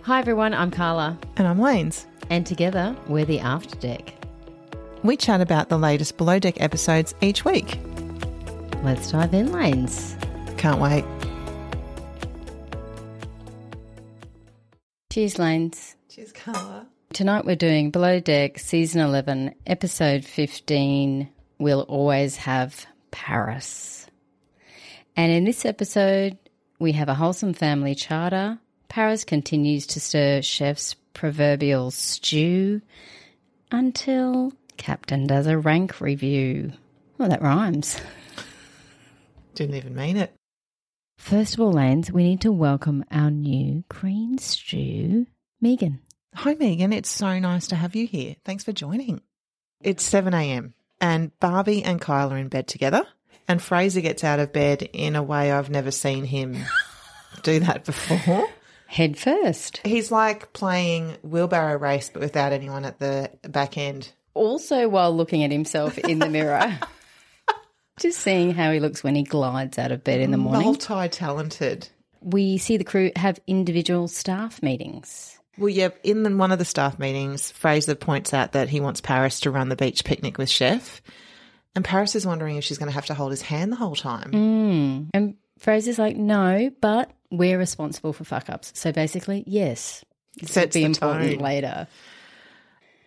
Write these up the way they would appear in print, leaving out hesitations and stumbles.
Hi everyone, I'm Carla. And I'm Lanes. And together, we're the After Deck. We chat about the latest Below Deck episodes each week. Let's dive in, Lanes. Can't wait. Cheers, Lanes. Cheers, Carla. Tonight we're doing Below Deck Season 11, Episode 15, We'll Always Have Paris. And in this episode, we have a wholesome family charter. Paris continues to stir chef's proverbial stew until Captain does a rank review. Well, that rhymes. Didn't even mean it. First of all, Lanes, we need to welcome our new green stew, Megan. Hi, Megan. It's so nice to have you here. Thanks for joining. It's 7 a.m. and Barbie and Kyle are in bed together, and Fraser gets out of bed in a way I've never seen him do that before. Head first. He's like playing wheelbarrow race but without anyone at the back end. Also while looking at himself in the mirror. Just seeing how he looks when he glides out of bed in the morning. Multi-talented. We see the crew have individual staff meetings. Well, yeah, in one of the staff meetings, Fraser points out that he wants Paris to run the beach picnic with Chef, and Paris is wondering if she's going to have to hold his hand the whole time. And Fraser's like, no, but we're responsible for fuck-ups. So basically, yes. This will be important later.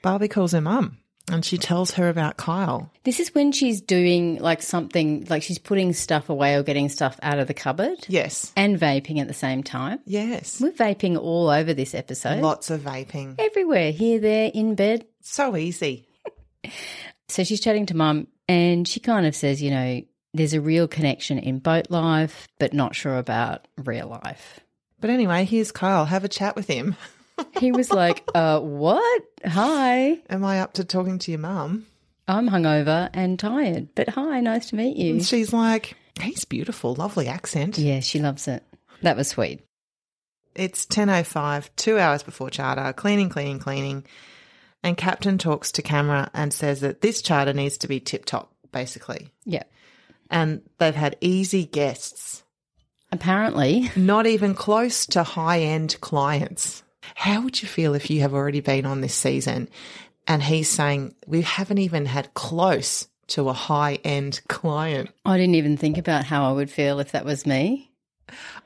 Barbie calls her mum, and she tells her about Kyle. This is when she's doing like something, like she's putting stuff away or getting stuff out of the cupboard. Yes. And vaping at the same time. Yes. We're vaping all over this episode. Lots of vaping. Everywhere, here, there, in bed. So easy. So she's chatting to mum and she kind of says, you know, there's a real connection in boat life, but not sure about real life. But anyway, here's Kyle. Have a chat with him. He was like, what? Hi. Am I up to talking to your mum? I'm hungover and tired, but hi, nice to meet you. And she's like, he's beautiful, lovely accent. Yeah, she loves it. That was sweet. It's 10:05, 2 hours before charter, cleaning. And Captain talks to camera and says that this charter needs to be tip-top, basically. Yeah. And they've had easy guests. Apparently. Not even close to high-end clients. How would you feel if you have already been on this season and he's saying we haven't even had close to a high-end client? I didn't even think about how I would feel if that was me.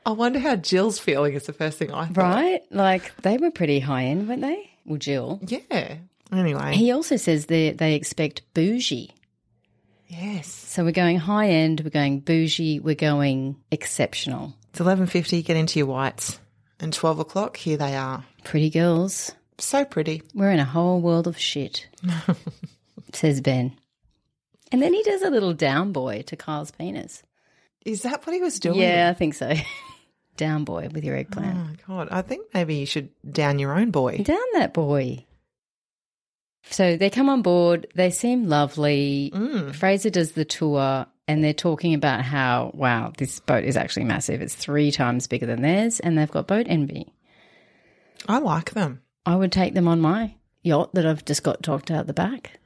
I wonder how Jill's feeling is the first thing I thought. Right? Like they were pretty high-end, weren't they? Well, Jill. Yeah. Anyway. He also says they expect bougie. Yes. So we're going high-end, we're going bougie, we're going exceptional. It's 11:50, get into your whites. And 12 o'clock, here they are. Pretty girls. So pretty. We're in a whole world of shit, says Ben. And then he does a little down boy to Kyle's penis. Is that what he was doing? Yeah, I think so. Down boy with your eggplant. Oh, God. I think maybe you should down your own boy. Down that boy. So they come on board. They seem lovely. Fraser does the tour and they're talking about how, wow, this boat is actually massive. It's 3 times bigger than theirs and they've got boat envy. I like them. I would take them on my yacht that I've just got docked out the back.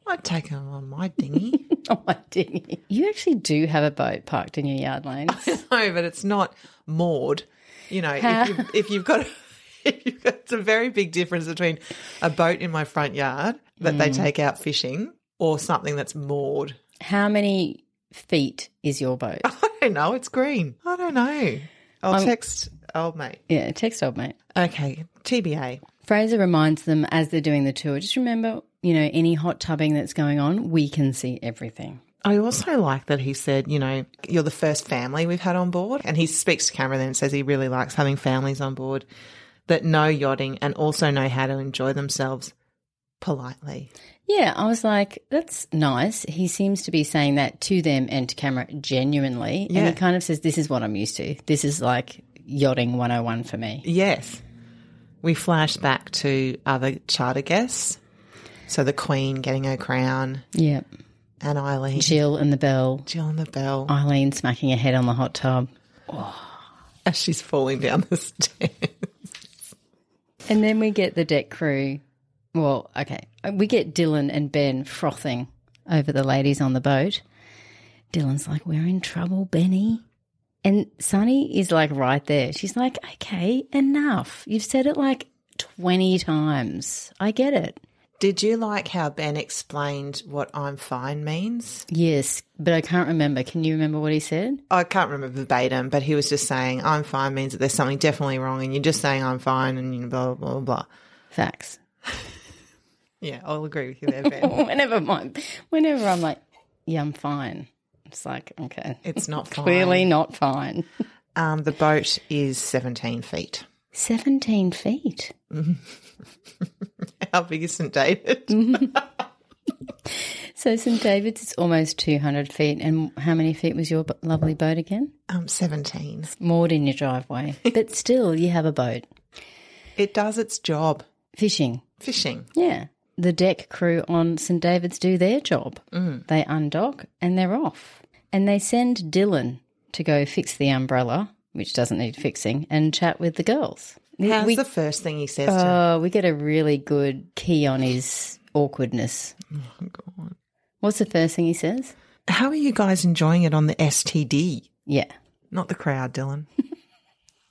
I'd take them on my dinghy. On my dinghy. You actually do have a boat parked in your yard, Lanes. I know, but it's not moored. You know, if you've got it's a very big difference between a boat in my front yard that they take out fishing or something that's moored. How many feet is your boat? I don't know. It's green. I don't know. I'll text old mate. Yeah, text old mate. Okay, TBA. Fraser reminds them as they're doing the tour, just remember, you know, any hot tubbing that's going on, we can see everything. I also like that he said, you know, you're the first family we've had on board. And he speaks to camera then and says he really likes having families on board that know yachting and also know how to enjoy themselves politely. Yeah, I was like, that's nice. He seems to be saying that to them and to camera genuinely. Yeah. And he kind of says, this is what I'm used to. This is like yachting 101 for me. Yes. We flash back to other charter guests. So the Queen getting her crown. Yep. And Eileen. Jill and the bell. Eileen smacking her head on the hot tub. Oh. As she's falling down the stairs. And then we get the deck crew. Well, okay. We get Dylan and Ben frothing over the ladies on the boat. Dylan's like, we're in trouble, Benny. And Sunny is like right there. She's like, okay, enough. You've said it like 20 times. I get it. Did you like how Ben explained what I'm fine means? Yes, but I can't remember. Can you remember what he said? I can't remember verbatim, but he was just saying I'm fine means that there's something definitely wrong and you're just saying I'm fine and you know, blah, blah, blah, blah. Facts. Yeah, I'll agree with you there, Ben. Whenever I'm like, yeah, I'm fine. It's like, okay. It's not fine. Clearly not fine. The boat is 17 feet. 17 feet? How big is St. David? So St. David's is almost 200 feet. And how many feet was your lovely boat again? 17. Moored in your driveway. But still, you have a boat. It does its job. Fishing. Yeah. The deck crew on St. David's do their job. They undock and they're off. And they send Dylan to go fix the umbrella, which doesn't need fixing, and chat with the girls. How's the first thing he says to him? We get a really good key on his awkwardness. Oh, God. What's the first thing he says? How are you guys enjoying it on the STD? Yeah. Not the crowd, Dylan.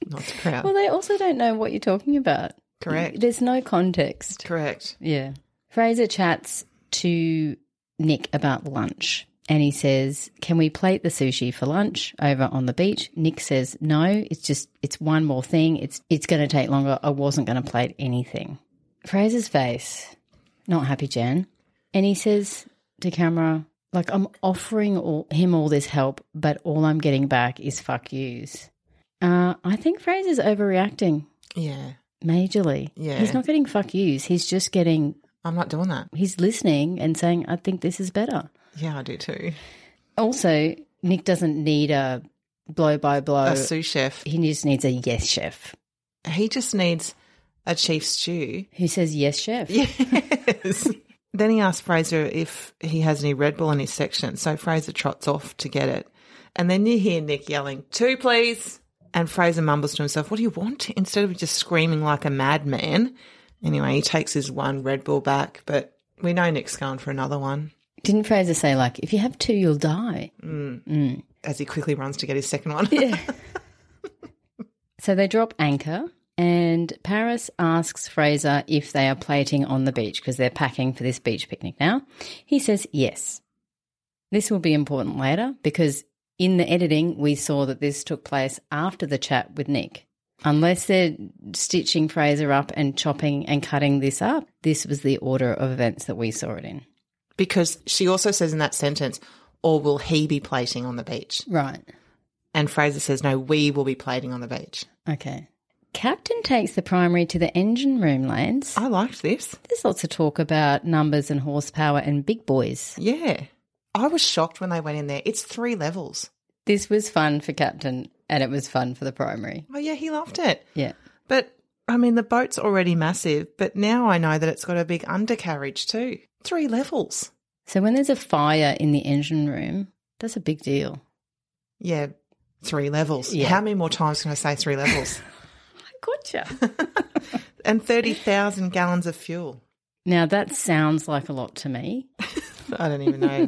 Not the crowd. Well, they also don't know what you're talking about. Correct. There's no context. Correct. Yeah. Fraser chats to Nick about lunch and he says, can we plate the sushi for lunch over on the beach? Nick says, no, it's one more thing. It's going to take longer. I wasn't going to plate anything. Fraser's face, not happy, Jan. And he says to camera, like, I'm offering him all this help, but all I'm getting back is fuck yous. I think Fraser's overreacting. Yeah. Majorly. Yeah. He's not getting fuck yous. He's just getting... I'm not doing that. He's listening and saying, I think this is better. Yeah, I do too. Also, Nick doesn't need a blow-by-blow. A sous chef. He just needs a yes chef. He just needs a chief stew. Who says yes chef? Yes. Then he asks Fraser if he has any Red Bull in his section. So Fraser trots off to get it. And then you hear Nick yelling, 2 please. And Fraser mumbles to himself, what do you want? Instead of just screaming like a madman. Anyway, he takes his 1 Red Bull back, but we know Nick's going for another one. Didn't Fraser say, like, if you have 2, you'll die? As he quickly runs to get his second one. Yeah. So they drop anchor and Paris asks Fraser if they are plating on the beach because they're packing for this beach picnic now. He says yes. This will be important later because in the editing we saw that this took place after the chat with Nick. Unless they're stitching Fraser up and chopping and cutting this up, this was the order of events that we saw it in. Because she also says in that sentence, or will he be plating on the beach? Right. And Fraser says, no, we will be plating on the beach. Okay. Captain takes the primary to the engine room, Lance. I liked this. There's lots of talk about numbers and horsepower and big boys. Yeah. I was shocked when they went in there. It's 3 levels. This was fun for Captain and it was fun for the primary. Oh, yeah, he loved it. Yeah. But, I mean, the boat's already massive, but now I know that it's got a big undercarriage too. 3 levels. So when there's a fire in the engine room, that's a big deal. Yeah, 3 levels. Yeah. How many more times can I say 3 levels? Gotcha. And 30,000 gallons of fuel. Now, that sounds like a lot to me. I don't even know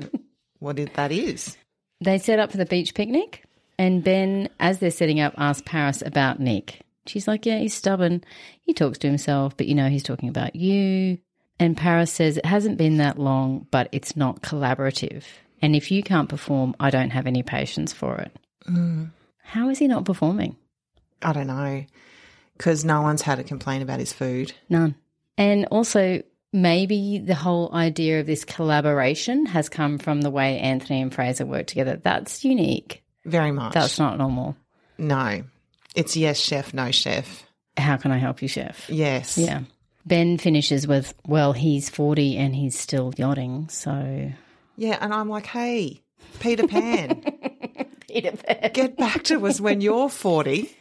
that is. They set up for the beach picnic and Ben, as they're setting up, asks Paris about Nick. She's like, yeah, he's stubborn. He talks to himself, but, you know, he's talking about you. And Paris says it hasn't been that long, but it's not collaborative. And if you can't perform, I don't have any patience for it. How is he not performing? I don't know. Because no one's had a complaint about his food. None. And also maybe the whole idea of this collaboration has come from the way Anthony and Fraser work together. That's unique. Very much. That's not normal. No. It's yes, chef, no chef. How can I help you, chef? Yes. Yeah. Ben finishes with, well, he's 40 and he's still yachting, so. Yeah, and I'm like, hey, Peter Pan. Peter Pan. Get back to us when you're 40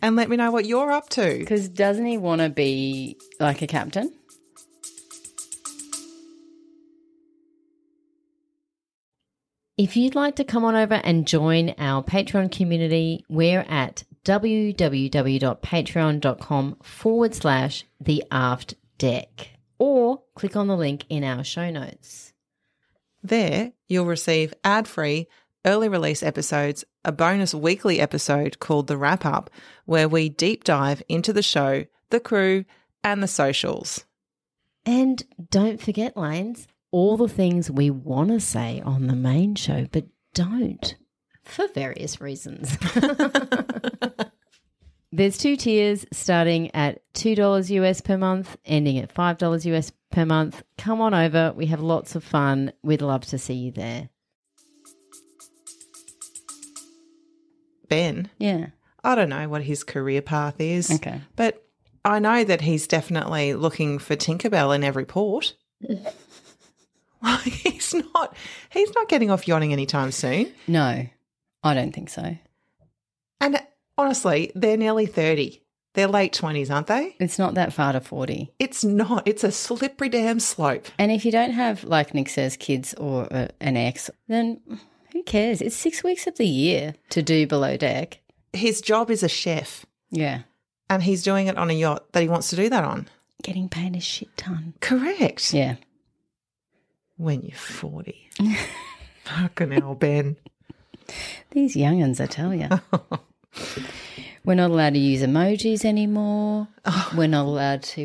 and let me know what you're up to. Because doesn't he want to be like a captain? If you'd like to come on over and join our Patreon community, we're at www.patreon.com/theaftdeck or click on the link in our show notes. There, you'll receive ad-free, early release episodes, a bonus weekly episode called The Wrap Up, where we deep dive into the show, the crew, and the socials. And don't forget, Lanes, all the things we want to say on the main show but don't for various reasons. There's 2 tiers starting at $2 US per month, ending at $5 US per month. Come on over. We have lots of fun. We'd love to see you there. Ben? Yeah. I don't know what his career path is. Okay. But I know that he's definitely looking for Tinkerbell in every port. Like he's not getting off yachting anytime soon. No, I don't think so. And honestly, they're nearly 30. They're late 20s, aren't they? It's not that far to 40. It's not. It's a slippery damn slope. And if you don't have, like Nick says, kids or an ex, then who cares? It's 6 weeks of the year to do below deck. His job is a chef. Yeah. And he's doing it on a yacht that he wants to do that on. Getting paid a shit ton. Correct. Yeah. When you're 40. Fucking hell, Ben. These young'uns, I tell you. We're not allowed to use emojis anymore. We're not allowed to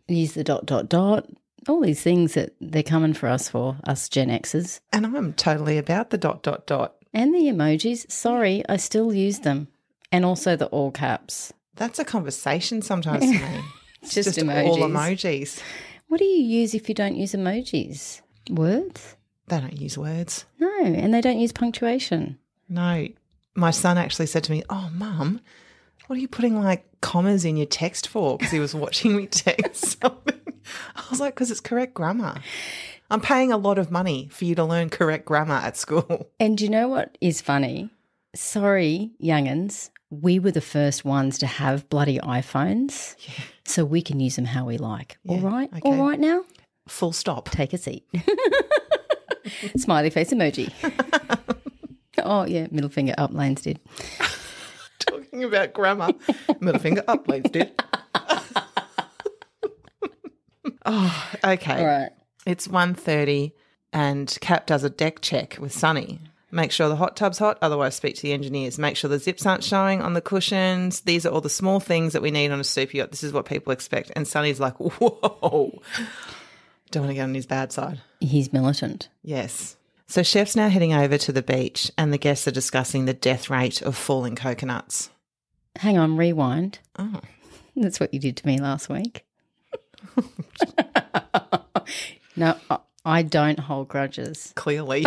use the ... All these things that they're coming for us Gen Xers. And I'm totally about the ... And the emojis. Sorry, I still use them. And also the all caps. That's a conversation sometimes to me. It's just emojis. All emojis. What do you use if you don't use emojis? Words? They don't use words. No, and they don't use punctuation. No. My son actually said to me, "Oh, Mum, what are you putting like commas in your text for?" Because he was watching me text something. I was like, because it's correct grammar. I'm paying a lot of money for you to learn correct grammar at school. And do you know what is funny? Sorry, young'uns, we were the first ones to have bloody iPhones, so we can use them how we like. Yeah, all right? okay. All right now? Full stop. Take a seat. Smiley face emoji. Oh, yeah, middle finger up, Lanes did. Talking about grammar. Middle finger up, Lanes did. Oh, okay. All right. It's 1:30 and Cap does a deck check with Sunny. Make sure the hot tub's hot, otherwise speak to the engineers. Make sure the zips aren't showing on the cushions. These are all the small things that we need on a super yacht. This is what people expect. And Sunny's like, whoa. Don't want to get on his bad side. He's militant. Yes. So Chef's now heading over to the beach and the guests are discussing the death rate of falling coconuts. Hang on, rewind. Oh. That's what you did to me last week. No, I don't hold grudges. Clearly.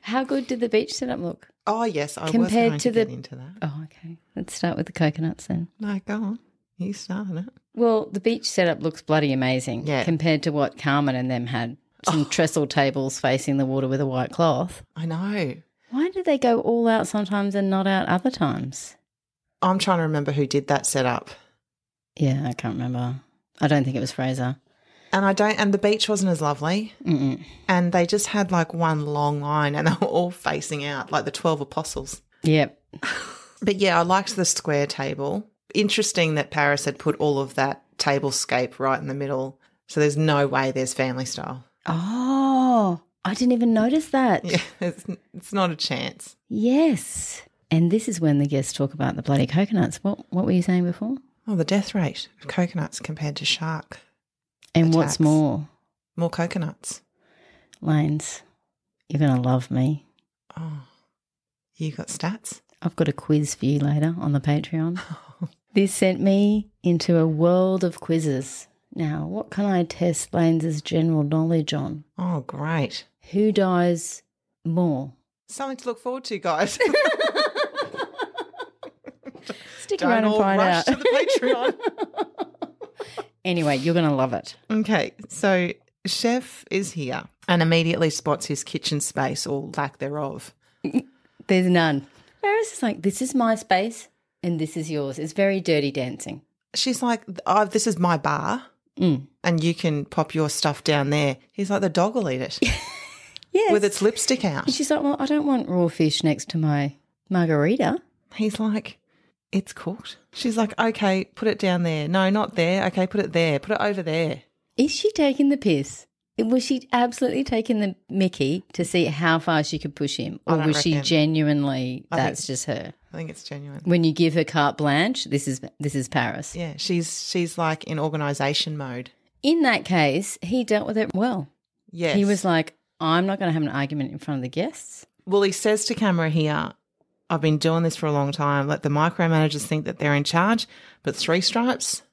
How good did the beach setup look? Oh, yes. I Compared was going to to get into that. Oh, okay. Let's start with the coconuts then. No, go on. You started it. Well, the beach setup looks bloody amazing compared to what Carmen and them had. Some trestle tables facing the water with a white cloth. I know. Why do they go all out sometimes and not out other times? I'm trying to remember who did that setup. Yeah, I can't remember. I don't think it was Fraser. And the beach wasn't as lovely. Mm-mm. And they just had like one long line and they were all facing out like the 12 apostles. Yep. But yeah, I liked the square table. Interesting that Paris had put all of that tablescape right in the middle. So there's no way there's family style. Oh, I didn't even notice that. Yeah, it's not a chance. Yes. And this is when the guests talk about the bloody coconuts. What were you saying before? Oh, the death rate of coconuts compared to shark. And attacks. What's more? More coconuts. Lanes, you're going to love me. Oh, you got stats? I've got a quiz for you later on the Patreon. This sent me into a world of quizzes. Now, what can I test Lanes' general knowledge on? Oh, great. Who dies more? Something to look forward to, guys. Stick around and find out. Don't all rush to the Patreon. Anyway, you're going to love it. Okay, so Chef is here and immediately spots his kitchen space or lack thereof. There's none. Paris is like, this is my space and this is yours. It's very Dirty Dancing. She's like, oh, this is my bar and you can pop your stuff down there. He's like, the dog will eat it. Yes. With its lipstick out. And she's like, well, I don't want raw fish next to my margarita. He's like, it's cooked. She's like, okay, put it down there. No, not there. Okay, put it there. Put it over there. Is she taking the piss? Was she absolutely taking the mickey to see how far she could push him? Or was she genuinely, that's just her? I think it's genuine. When you give her carte blanche, this is Paris. Yeah, she's like in organisation mode. In that case, he dealt with it well. Yes. He was like, I'm not going to have an argument in front of the guests. Well, he says to camera here, I've been doing this for a long time. Let the micromanagers think that they're in charge, but 3 stripes,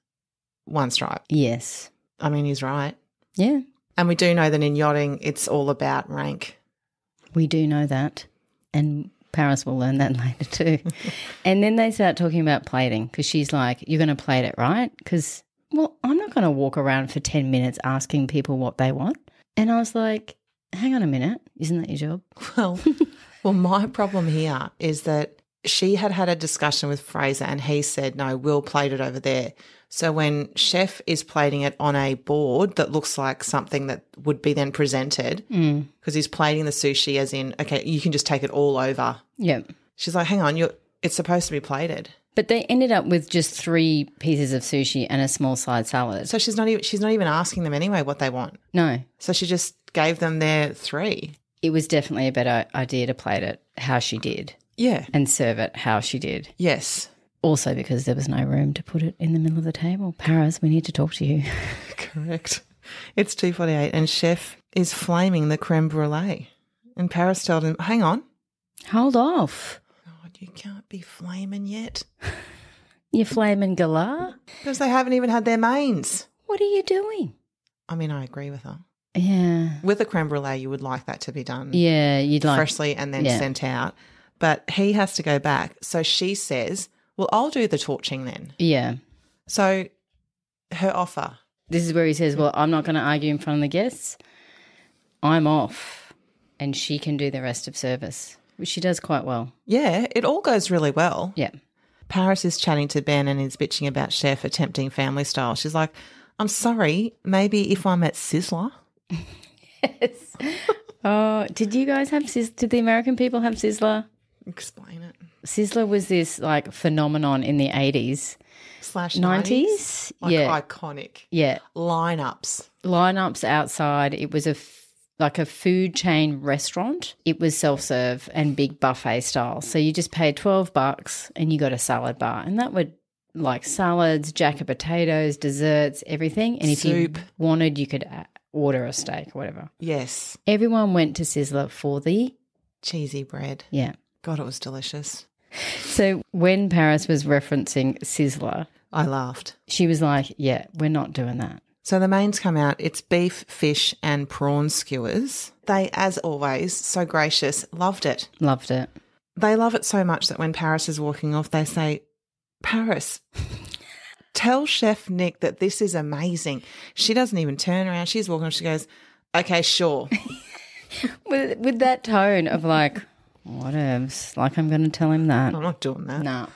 1 stripe. Yes. I mean, he's right. Yeah. And we do know that in yachting, it's all about rank. We do know that. And Paris will learn that later too. And then they start talking about plating because she's like, you're going to plate it, right? Because, well, I'm not going to walk around for 10 minutes asking people what they want. And I was like, hang on a minute. Isn't that your job? Well, my problem here is that she had a discussion with Fraser and he said, no, we'll plate it over there. So when Chef is plating it on a board that looks like something that would be then presented, because he's plating the sushi as in, okay, you can just take it all over. Yep. She's like, hang on, it's supposed to be plated. But they ended up with just 3 pieces of sushi and a small side salad. So she's not even asking them anyway what they want. No. So she just gave them their 3. It was definitely a better idea to plate it how she did. Yeah. And serve it how she did. Yes. Also because there was no room to put it in the middle of the table. Paris, we need to talk to you. Correct. It's 2:48 and Chef is flaming the creme brulee. And Paris told him, hang on. Hold off. God, you can't be flaming yet. You're flaming galah? Because they haven't even had their mains. What are you doing? I mean, I agree with her. Yeah. With a creme brulee, you would like that to be done. Yeah, you'd like freshly and then sent out. But he has to go back. So she says, well, I'll do the torching then. Yeah. So her offer. This is where he says, well, I'm not going to argue in front of the guests. I'm off and she can do the rest of service, which she does quite well. Yeah, it all goes really well. Yeah. Paris is chatting to Ben and is bitching about Chef attempting family style. She's like, I'm sorry, maybe if I'm at Sizzler. Yes. Oh, did you guys have did the American people have Sizzler? Explain it. Sizzler was this like phenomenon in the 80s. / 90s. Like iconic. Yeah. Lineups outside. It was like a food chain restaurant. It was self-serve and big buffet style. So you just paid $12 and you got a salad bar. And that would like salads, jack of potatoes, desserts, everything. And if soup. You wanted, you could order a steak or whatever. Yes. Everyone went to Sizzler for the cheesy bread. Yeah. God, it was delicious. So when Paris was referencing Sizzler, I laughed. She was like, yeah, we're not doing that. So the mains come out. It's beef, fish and prawn skewers. They, as always, so gracious, loved it. Loved it. They love it so much that when Paris is walking off, they say, Paris, tell Chef Nick that this is amazing. She doesn't even turn around. She's walking off. She goes, okay, sure. with that tone of like, whatevs, like I'm going to tell him that. I'm not doing that. No.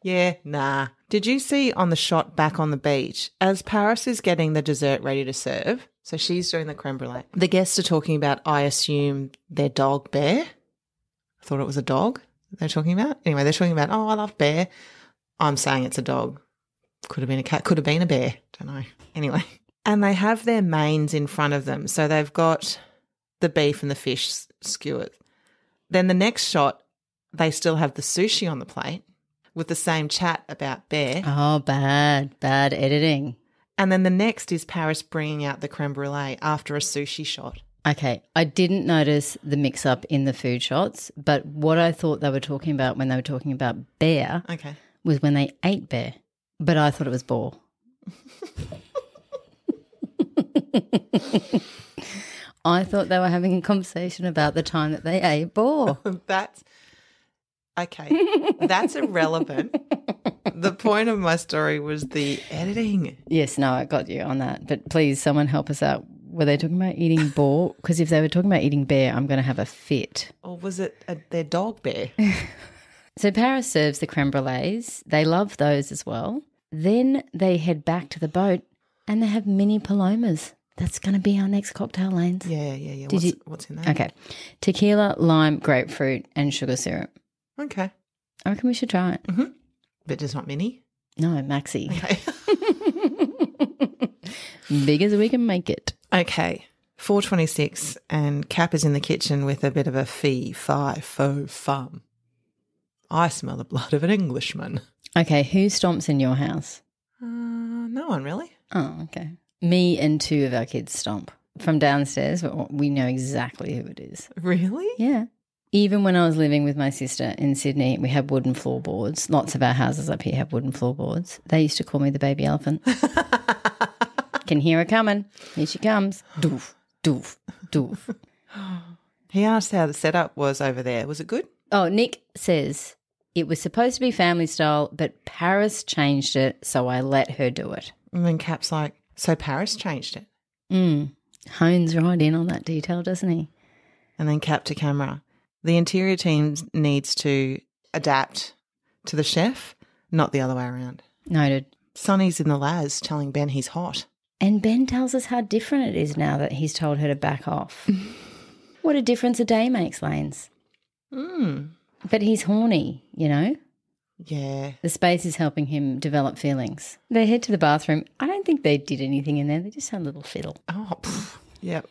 Yeah, nah. Did you see on the shot back on the beach, as Paris is getting the dessert ready to serve, so she's doing the creme brulee, the guests are talking about, I assume, their dog Bear. I thought it was a dog they're talking about. Anyway, they're talking about, oh, I love Bear. I'm saying it's a dog. Could have been a cat, could have been a bear. Don't know. Anyway. And they have their mains in front of them. So they've got the beef and the fish skewers. Then the next shot, they still have the sushi on the plate with the same chat about Bear. Oh, bad editing. And then the next is Paris bringing out the creme brulee after a sushi shot. Okay, I didn't notice the mix-up in the food shots, but what I thought they were talking about when they were talking about Bear was when they ate Bear, but I thought it was boar. I thought they were having a conversation about the time that they ate boar. That's irrelevant. The point of my story was the editing. Yes, no, I got you on that. But please, someone help us out. Were they talking about eating boar? Because if they were talking about eating bear, I'm going to have a fit. Or was it their dog Bear? So Paris serves the creme brulees. They love those as well. Then they head back to the boat and they have mini palomas. That's going to be our next cocktail, Lanes. Yeah. What's in there? Okay. Tequila, lime, grapefruit and sugar syrup. Okay. I reckon we should try it. Mm-hmm. But just not mini? No, maxi. Okay. Big as we can make it. Okay, 4:26 and Cap is in the kitchen with a bit of a fee, fi, fo, fum. I smell the blood of an Englishman. Okay, who stomps in your house? No one really. Oh, okay. Me and two of our kids stomp from downstairs. We know exactly who it is. Really? Yeah. Even when I was living with my sister in Sydney, we had wooden floorboards. Lots of our houses up here have wooden floorboards. They used to call me the baby elephant. Can hear her coming. Here she comes. Doof, doof, doof. He asked how the setup was over there. Was it good? Oh, Nick says it was supposed to be family style, but Paris changed it, so I let her do it. And then Cap's like, so Paris changed it. Hones right in on that detail, doesn't he? And then Cap to camera. The interior team needs to adapt to the chef, not the other way around. Noted. Sonny's in the Laz telling Ben he's hot. And Ben tells us how different it is now that he's told her to back off. What a difference a day makes, Lanes. But he's horny, you know? Yeah. The space is helping him develop feelings. They head to the bathroom. I don't think they did anything in there. They just had a little fiddle. Oh, yeah.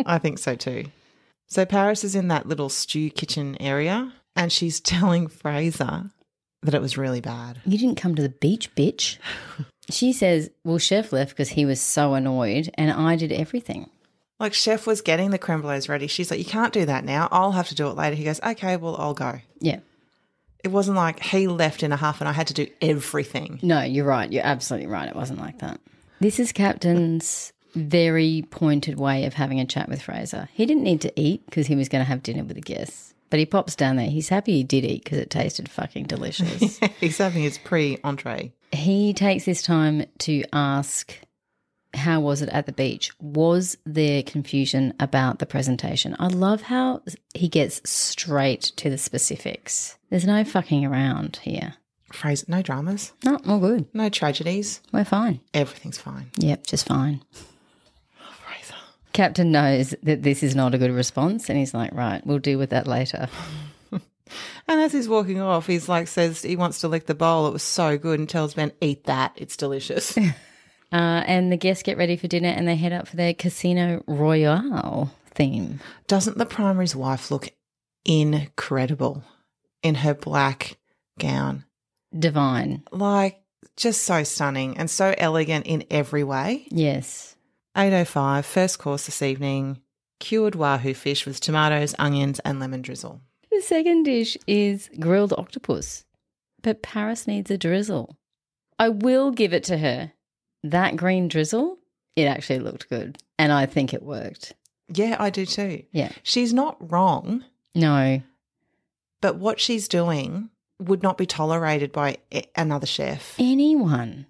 I think so too. So Paris is in that little stew kitchen area and she's telling Fraser that it was really bad. You didn't come to the beach, bitch. She says, well, Chef left because he was so annoyed and I did everything. Like Chef was getting the creme brulees ready. She's like, you can't do that now. I'll have to do it later. He goes, okay, well, I'll go. Yeah. It wasn't like he left in a huff and I had to do everything. No, you're right. You're absolutely right. It wasn't like that. This is Captain's very pointed way of having a chat with Fraser. He didn't need to eat because he was going to have dinner with the guests. But he pops down there. He's happy he did eat because it tasted fucking delicious. He's having his pre-entree. He takes this time to ask, how was it at the beach? Was there confusion about the presentation? I love how he gets straight to the specifics. There's no fucking around here. Fraser, no dramas. No, all good. No tragedies. We're fine. Everything's fine. Yep, just fine. Fraser. Captain knows that this is not a good response and he's like, right, we'll deal with that later. And as he's walking off, he's like, says he wants to lick the bowl. It was so good and tells Ben, eat that. It's delicious. And the guests get ready for dinner and they head up for their Casino Royale theme. Doesn't the primary's wife look incredible in her black gown? Divine. Like, just so stunning and so elegant in every way. Yes. 8:05, first course this evening, cured wahoo fish with tomatoes, onions and lemon drizzle. The second dish is grilled octopus, but Paris needs a drizzle. I will give it to her. That green drizzle, it actually looked good, and I think it worked. Yeah, I do too. Yeah. She's not wrong, No. but what she's doing would not be tolerated by another chef. Anyone.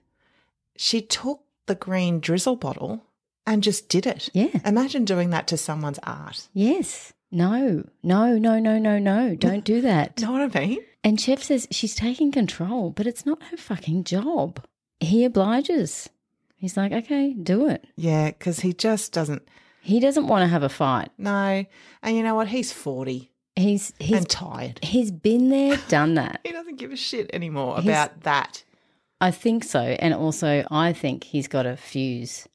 She took the green drizzle bottle and just did it. Yeah. Imagine doing that to someone's art. Yes. No. Don't do that. Know what I mean? And Chef says she's taking control, but it's not her fucking job. He obliges. He's like, okay, do it. Yeah, because he just doesn't. He doesn't want to have a fight. No. And you know what? He's 40 He's and tired. He's been there, done that. He doesn't give a shit anymore about that. I think so. And also I think he's got a fuse.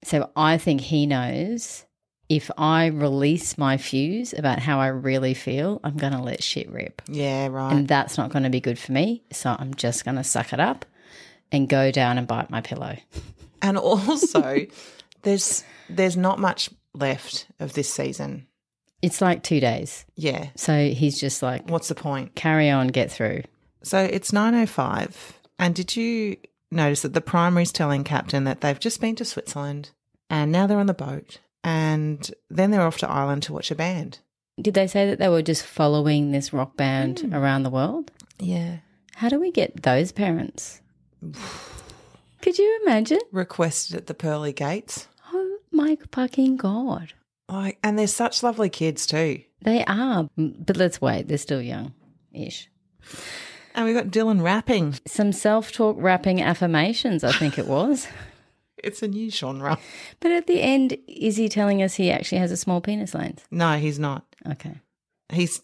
So I think he knows if I release my fuse about how I really feel, I'm going to let shit rip. Yeah, right. And that's not going to be good for me. So I'm just going to suck it up and go down and bite my pillow. And also there's not much left of this season. It's like 2 days. Yeah. So he's just like, What's the point? carry on, get through. So it's 9:05. And did you notice that the primary's telling Captain that they've just been to Switzerland and now they're on the boat and then they're off to Ireland to watch a band? Did they say that they were just following this rock band around the world? Yeah. How do we get those parents? Could you imagine? Requested at the pearly gates. Oh my fucking God. Like, and they're such lovely kids too. They are, but let's wait. They're still young-ish. And we got Dylan rapping. Some self-talk rapping affirmations, I think it was. It's a new genre. But at the end, is he telling us he actually has a small penis, Lanes? No, he's not. Okay. He's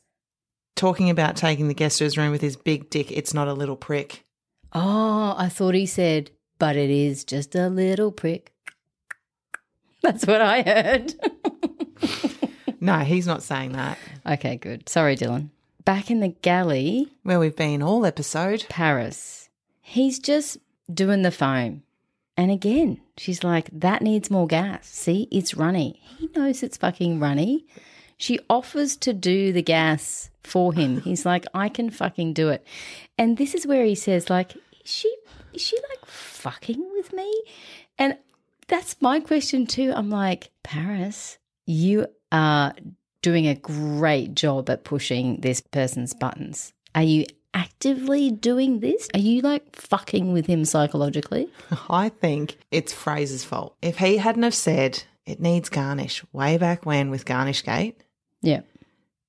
talking about taking the guest to his room with his big dick. It's not a little prick. Oh, I thought he said, but it is just a little prick. That's what I heard. No, he's not saying that. Okay, good. Sorry, Dylan. Back in the galley, Where we've been all episode. Paris, he's just doing the foam. And again, she's like, that needs more gas. See, it's runny. He knows it's fucking runny. She offers to do the gas for him. He's like, I can fucking do it. And this is where he says, like, is she like fucking with me? And that's my question too. I'm like, Paris, you are doing a great job at pushing this person's buttons. Are you actively doing this? Are you like fucking with him psychologically? I think it's Fraser's fault. If he hadn't have said it needs garnish way back when with Garnishgate, Yeah.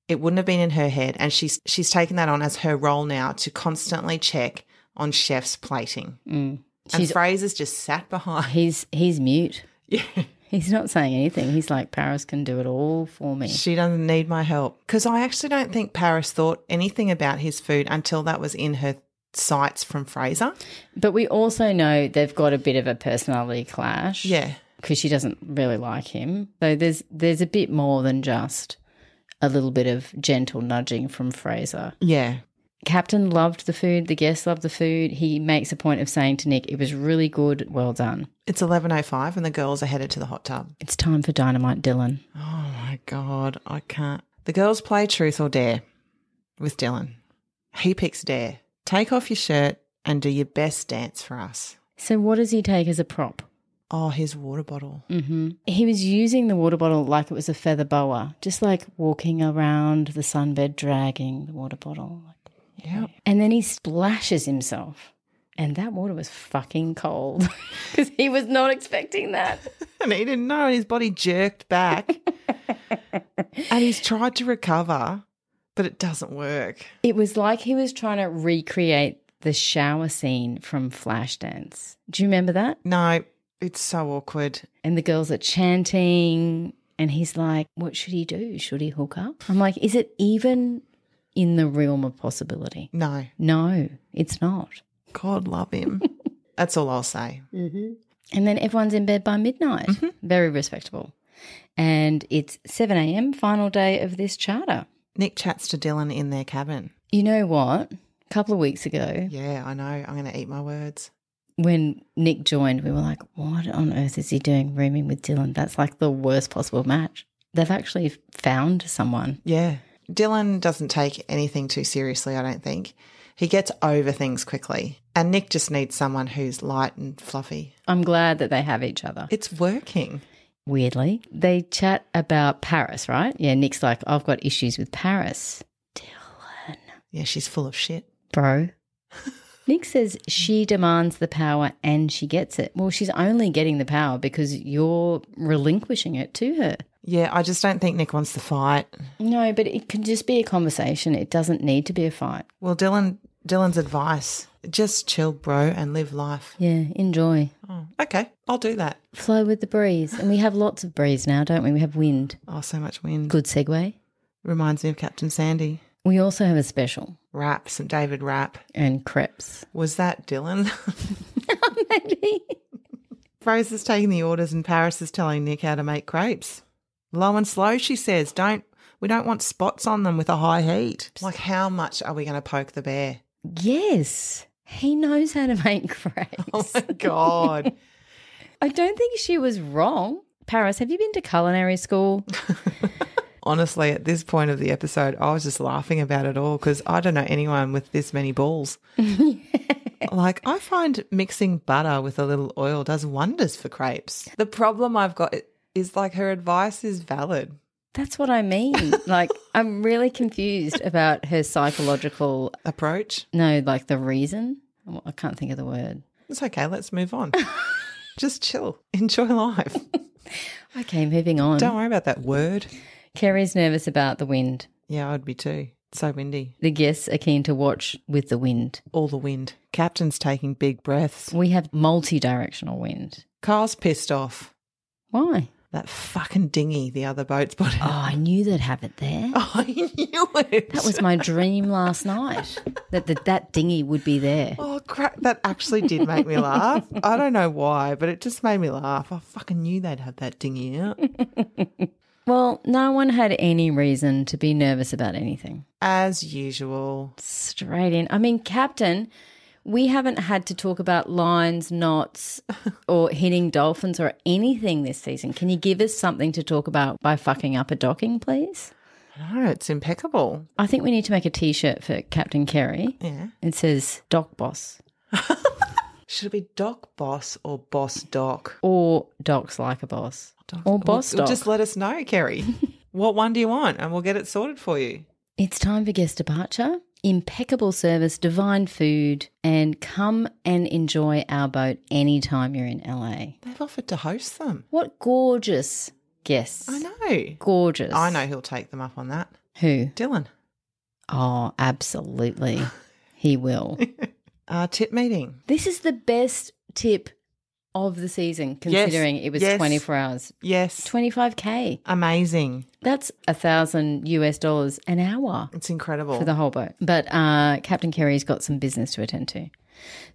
it wouldn't have been in her head. And she's taken that on as her role now to constantly check on chef's plating. And Fraser's just sat behind. He's mute. Yeah. He's not saying anything. He's like, Paris can do it all for me. She doesn't need my help. Because I actually don't think Paris thought anything about his food until that was in her sights from Fraser. But we also know they've got a bit of a personality clash. Yeah. Because she doesn't really like him. So there's a bit more than just a little bit of gentle nudging from Fraser. Yeah. Captain loved the food. The guests loved the food. He makes a point of saying to Nick, it was really good. Well done. It's 11:05 and the girls are headed to the hot tub. It's time for Dynamite, Dylan. Oh, my God. I can't. The girls play Truth or Dare with Dylan. He picks Dare. Take off your shirt and do your best dance for us. So what does he take as a prop? Oh, his water bottle. Mm-hmm. He was using the water bottle like it was a feather boa, just like walking around the sunbed dragging the water bottle. Yeah. And then he splashes himself. And that water was fucking cold because he was not expecting that. And he didn't know, and his body jerked back. And he's tried to recover, but it doesn't work. It was like he was trying to recreate the shower scene from Flashdance. Do you remember that? No, it's so awkward. And the girls are chanting and he's like, what should he do? Should he hook up? I'm like, is it even in the realm of possibility? No. No, it's not. God love him. That's all I'll say. Mm-hmm. And then everyone's in bed by midnight. Mm-hmm. Very respectable. And it's 7 a.m, final day of this charter. Nick chats to Dylan in their cabin. You know what? A couple of weeks ago. Yeah, I know. I'm going to eat my words. When Nick joined, we were like, what on earth is he doing rooming with Dylan? That's like the worst possible match. They've actually found someone. Yeah. Dylan doesn't take anything too seriously, I don't think. He gets over things quickly. And Nick just needs someone who's light and fluffy. I'm glad that they have each other. It's working. Weirdly. They chat about Paris, right? Yeah, Nick's like, I've got issues with Paris. Dylan. Yeah, she's full of shit. Bro. Nick says she demands the power and she gets it. Well, she's only getting the power because you're relinquishing it to her. Yeah, I just don't think Nick wants to fight. No, but it can just be a conversation. It doesn't need to be a fight. Well, Dylan's advice, just chill, bro, and live life. Yeah, enjoy. Oh, okay, I'll do that. Flow with the breeze. And we have lots of breeze now, don't we? We have wind. Oh, so much wind. Good segue. Reminds me of Captain Sandy. We also have a special. Rap, some David Rap. And crepes. Was that Dylan? Maybe. Fraser's taking the orders and Paris is telling Nick how to make crepes. Low and slow, she says. We don't want spots on them with a high heat. Like, how much are we going to poke the bear? Yes. He knows how to make crepes. Oh, my God. I don't think she was wrong. Paris, have you been to culinary school? Honestly, at this point of the episode, I was just laughing about it all because I don't know anyone with this many balls. Yeah. Like, I find mixing butter with a little oil does wonders for crepes. The problem I've got is, like, her advice is valid. That's what I mean. Like, I'm really confused about her psychological approach. No, like the reason. I can't think of the word. It's okay. Let's move on. Just chill. Enjoy life. Okay, moving on. Don't worry about that word. Kerry's nervous about the wind. Yeah, I'd be too. It's so windy. The guests are keen to watch with the wind. All the wind. Captain's taking big breaths. We have multi-directional wind. Kyle's pissed off. Why? That fucking dinghy the other boats put in. Oh, I knew they'd have it there. Oh, I knew it. That was my dream last night, that dinghy would be there. Oh, crap. That actually did make me laugh. I don't know why, but it just made me laugh. I fucking knew they'd have that dinghy out. Well, no one had any reason to be nervous about anything. As usual. Straight in. I mean, Captain, we haven't had to talk about lines, knots, or hitting dolphins or anything this season. Can you give us something to talk about by fucking up a docking, please? No, it's impeccable. I think we need to make a T-shirt for Captain Kerry. Yeah. It says Doc Boss. Should it be Doc Boss or Boss Doc? Or Doc's like a boss. Or Boss Doc. Just let us know, Kerry. What one do you want? And we'll get it sorted for you. It's time for guest departure. Impeccable service, divine food, and come and enjoy our boat anytime you're in LA. They've offered to host them. What gorgeous guests. I know. Gorgeous. I know who'll take them up on that. Who? Dylan. Oh, absolutely. He will. Tip meeting. This is the best tip of the season, considering it was 24 hours. Yes. 25K. Amazing. That's $1,000 an hour. It's incredible. For the whole boat. But Captain Kerry's got some business to attend to.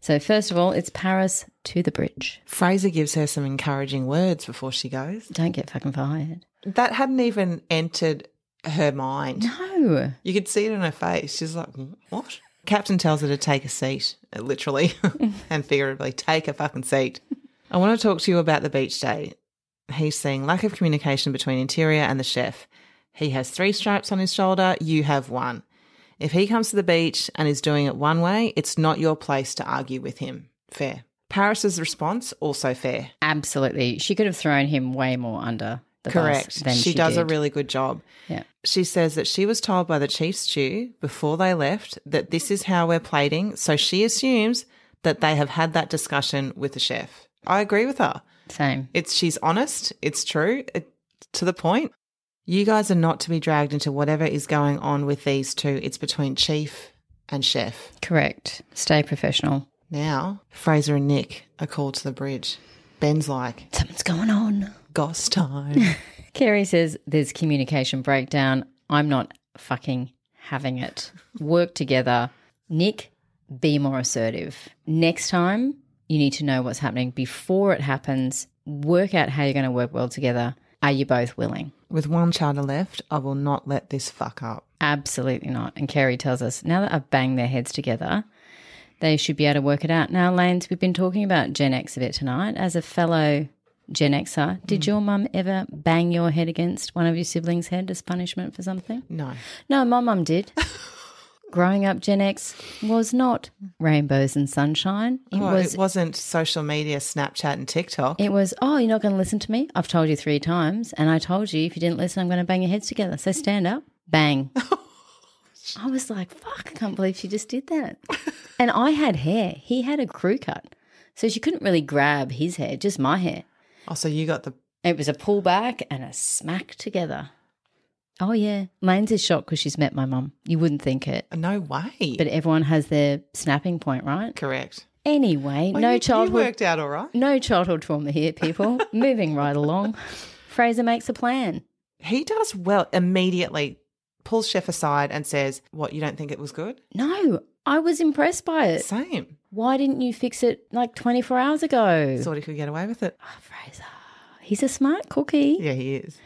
So first of all, it's Paris to the bridge. Fraser gives her some encouraging words before she goes. Don't get fucking fired. That hadn't even entered her mind. No. You could see it in her face. She's like, what? Captain tells her to take a seat, literally and figuratively, take a fucking seat. I want to talk to you about the beach day. He's seeing lack of communication between interior and the chef. He has 3 stripes on his shoulder. You have 1. If he comes to the beach and is doing it one way, it's not your place to argue with him. Fair. Paris's response, also fair. Absolutely. She could have thrown him way more under the Correct. bus than She does did. a really good job. Yeah. She says that she was told by the chief stew before they left that this is how we're plating, so she assumes that they have had that discussion with the chef. I agree with her. Same. She's honest. It's true. To the point. You guys are not to be dragged into whatever is going on with these two. It's between chief and chef. Correct. Stay professional. Now, Fraser and Nick are called to the bridge. Ben's like, something's going on. Goss time. Kerry says there's communication breakdown. I'm not fucking having it. Work together. Nick, be more assertive. Next time, you need to know what's happening before it happens. Work out how you're going to work well together. Are you both willing? With one charter left, I will not let this fuck up. Absolutely not. And Kerry tells us now that I've banged their heads together, they should be able to work it out. Now, Lanes, we've been talking about Gen X a bit tonight. As a fellow Gen Xer, did your mum ever bang your head against one of your siblings' head as punishment for something? No. No, my mum did. Growing up, Gen X was not rainbows and sunshine. It wasn't social media, Snapchat and TikTok. It was, oh, you're not going to listen to me? I've told you 3 times, and I told you if you didn't listen, I'm going to bang your heads together. So stand up, bang. I was like, fuck, I can't believe she just did that. And I had hair. He had a crew cut. So she couldn't really grab his hair, just my hair. Oh, so you got the... It was a pull back and a smack together. Oh, yeah. Lane's is shocked because she's met my mum. You wouldn't think it. No way. But everyone has their snapping point, right? Correct. Anyway, well, you worked out all right. No childhood trauma here, people. Moving right along. Fraser makes a plan. He does well immediately. Pulls chef aside and says, what, you don't think it was good? No, I was impressed by it. Same. Why didn't you fix it like 24 hours ago? Thought he could get away with it. Oh, Fraser. He's a smart cookie. Yeah, he is.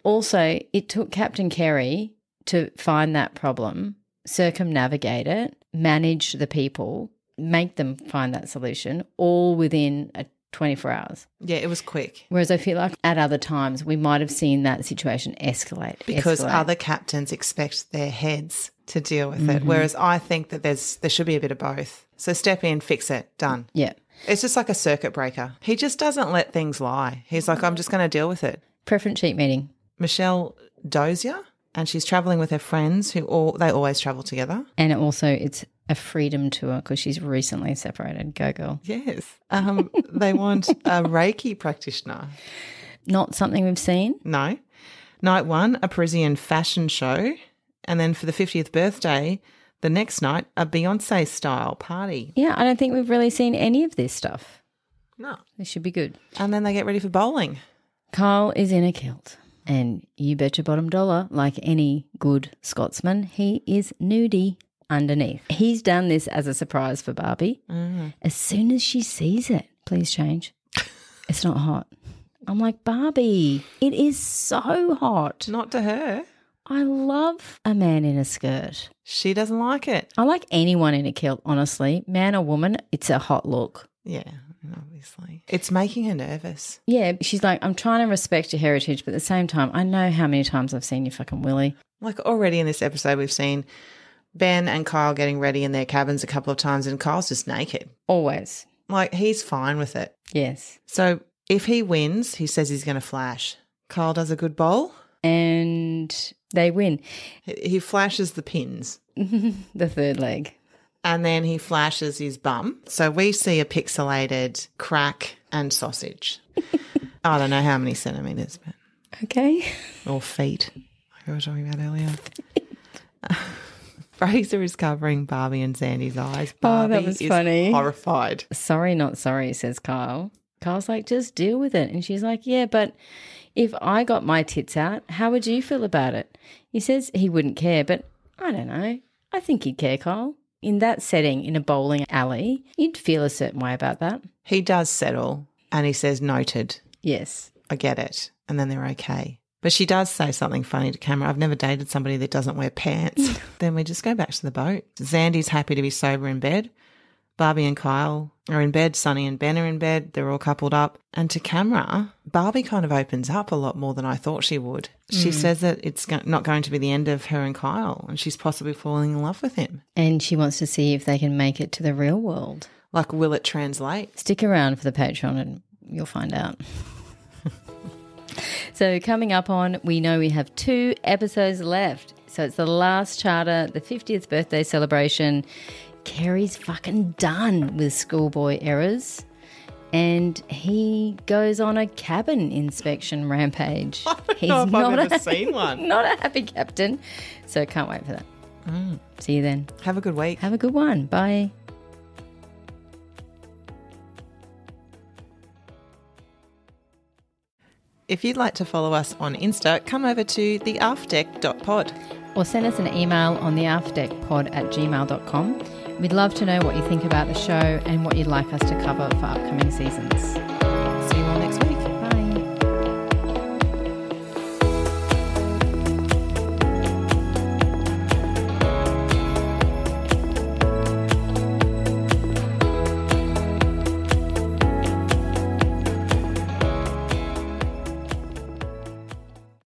Also, it took Captain Kerry to find that problem, circumnavigate it, manage the people, make them find that solution, all within 24 hours. Yeah, it was quick. Whereas I feel like at other times we might have seen that situation escalate. Because other captains expect their heads to deal with it, whereas I think that there should be a bit of both. So step in, fix it, done. Yeah. It's just like a circuit breaker. He just doesn't let things lie. He's like, I'm just going to deal with it. Preference sheet meeting. Michelle Dozier, and she's travelling with her friends they always travel together. And also it's a freedom tour because she's recently separated. Go girl. Yes. They want a Reiki practitioner. Not something we've seen? No. Night 1, a Parisian fashion show. And then for the 50th birthday, the next night, a Beyonce-style party. Yeah, I don't think we've really seen any of this stuff. No. This should be good. And then they get ready for bowling. Kyle is in a kilt, and you bet your bottom dollar, like any good Scotsman, he is nudie underneath. He's done this as a surprise for Barbie. As soon as she sees it, please change. It's not hot. I'm like, Barbie, it is so hot. Not to her. I love a man in a skirt. She doesn't like it. I like anyone in a kilt, honestly. Man or woman, it's a hot look. Yeah, obviously. It's making her nervous. Yeah, she's like, I'm trying to respect your heritage, but at the same time, I know how many times I've seen you fucking Willy. Like already in this episode, we've seen Ben and Kyle getting ready in their cabins a couple of times and Kyle's just naked. Always. Like he's fine with it. Yes. So if he wins, he says he's going to flash. Kyle does a good bowl. And they win. He flashes the pins. The third leg. And then he flashes his bum. So we see a pixelated crack and sausage. I don't know how many centimetres, but. Okay. Or feet, like we were talking about earlier. Fraser is covering Barbie and Sandy's eyes. Barbie that was is funny. Horrified. Sorry, not sorry, says Kyle. Kyle's like, just deal with it. And she's like, yeah, but if I got my tits out, how would you feel about it? He says he wouldn't care, but I don't know. I think he'd care, Kyle. In that setting, in a bowling alley, you'd feel a certain way about that. He does settle and he says, noted. Yes. I get it. And then they're okay. But she does say something funny to camera. I've never dated somebody that doesn't wear pants. Then we just go back to the boat. Zandy's happy to be sober in bed. Barbie and Kyle are in bed. Sonny and Ben are in bed. They're all coupled up. And to camera, Barbie kind of opens up a lot more than I thought she would. She says that it's not going to be the end of her and Kyle and she's possibly falling in love with him. And she wants to see if they can make it to the real world. Like, will it translate? Stick around for the Patreon and you'll find out. So coming up on, we know we have 2 episodes left. So it's the last charter, the 50th birthday celebration. Kerry's fucking done with schoolboy errors and he goes on a cabin inspection rampage. I don't know if I've ever seen one. Not a happy captain. So can't wait for that. See you then. Have a good week. Have a good one. Bye. If you'd like to follow us on Insta, come over to theafdeck.pod. Or send us an email on theafdeckpod@gmail.com. We'd love to know what you think about the show and what you'd like us to cover for upcoming seasons.